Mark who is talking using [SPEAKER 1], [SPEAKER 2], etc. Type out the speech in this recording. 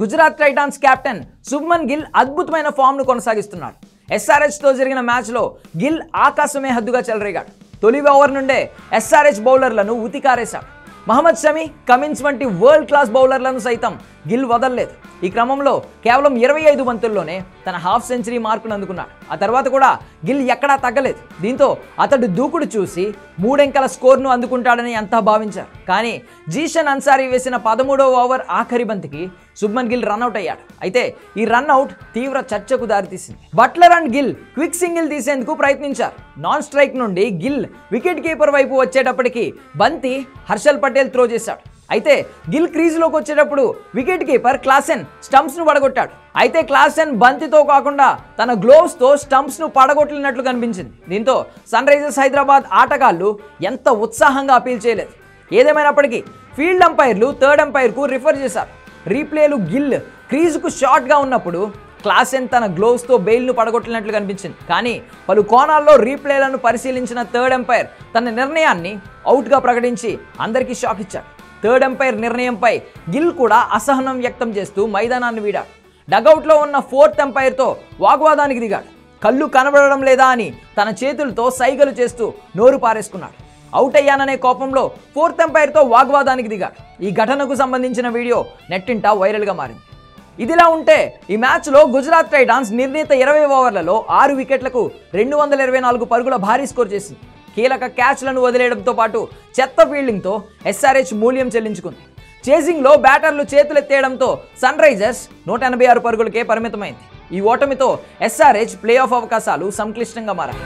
[SPEAKER 1] Gujarat Titans captain Shubman Gill అద్భుతమైన ఫామ్ను కొనసాగిస్తున్నాడు. ఎస్ఆర్హెచ్తో జరిగిన మ్యాచ్లో గిల్ ఆకాశమే హద్దుగా చెలరేగాడు. తొలి ఓవర్ నుండే ఎస్ఆర్హెచ్ బౌలర్లను ఉతికారేశాడు. మహమ్మద్ షమి, కమిన్స్ వంటి వరల్డ్ క్లాస్ బౌలర్లను సైతం గిల్ వదలలేదు. ఈ క్రమంలో కేవలం 25 బంతుల్లోనే తన హాఫ్ సెంచరీ మార్కును అందుకున్నాడు. ఆ తర్వాత కూడా గిల్ ఎక్కడా తగ్గలేదు. దీంతో అతడు దూకుడు చూసి 3 అంకెల స్కోర్ను అందుకుంటాడని అంతా భావించారు. కానీ జీషన్ అన్సారీ వేసిన 13వ ఓవర్ ఆఖరి బంతికి శుభ్మన్ గిల్ రన్అట్ అయ్యాడు. అయితే ఈ రన్అట్ తీవ్ర చర్చకు దారితీసింది. Buttler and Gill quick single తీసేందుకు ప్రయత్నించారు. నాన్ స్ట్రైక్ నుండి గిల్ వికెట్ కీపర్ వైపు వచ్చేటప్పటికి బంతి హర్షల్ పటేల్ త్రో చేశాడు. అయితే గిల్ క్రీజ్లోకి వచ్చేటప్పుడు వికెట్ కీపర్ క్లాసెన్ స్టంప్స్ను పడగొట్టాడు. అయితే క్లాసెన్ బంతితో కాకుండా తన గ్లోవ్స్తో స్టంప్స్ను పడగొట్టినట్లు కనిపించింది. దీంతో సన్ రైజర్స్ హైదరాబాద్ ఆటగాళ్లు ఎంత ఉత్సాహంగా అపీల్ చేయలేదు. ఏదేమైనప్పటికీ ఫీల్డ్ అంపైర్లు థర్డ్ అంపైర్కు రిఫర్ చేశారు. రీప్లేలు గిల్ క్రీజ్కు షార్ట్గా ఉన్నప్పుడు క్లాసెన్ తన గ్లోవ్స్తో బెయిల్ను పడగొట్టినట్లు కనిపించింది. కానీ పలు కోణాల్లో రీప్లేలను పరిశీలించిన థర్డ్ అంపైర్ తన నిర్ణయాన్ని అవుట్గా ప్రకటించి అందరికీ షాక్ ఇచ్చాడు. థర్డ్ అంపైర్ నిర్ణయంపై గిల్ కూడా అసహనం వ్యక్తం చేస్తూ మైదానాన్ని వీడాడు. డగౌట్లో ఉన్న ఫోర్త్ అంపైర్తో వాగ్వాదానికి దిగాడు. కళ్ళు కనబడడం లేదా అని తన చేతులతో సైగలు చేస్తూ నోరు పారేసుకున్నాడు. అవుట్ అయ్యాననే కోపంలో ఫోర్త్ అంపైర్తో వాగ్వాదానికి దిగాడు. ఈ ఘటనకు సంబంధించిన వీడియో నెట్టింట వైరల్గా మారింది. ఇదిలా ఉంటే ఈ మ్యాచ్లో గుజరాత్ టైటాన్స్ నిర్ణీత 20 ఓవర్లలో 6 వికెట్లకు 224 పరుగుల భారీ స్కోర్ చేసింది. కీలక క్యాచ్లను వదిలేయడంతో పాటు చెత్త ఫీల్డింగ్తో ఎస్ఆర్హెచ్ మూల్యం చెల్లించుకుంది. చేసింగ్లో బ్యాటర్లు చేతులెత్తేయడంతో సన్ రైజర్స్ 186 పరుగులకే పరిమితమైంది. ఈ ఓటమితో ఎస్ఆర్హెచ్ ప్లే ఆఫ్ అవకాశాలు సంక్లిష్టంగా మారాయి.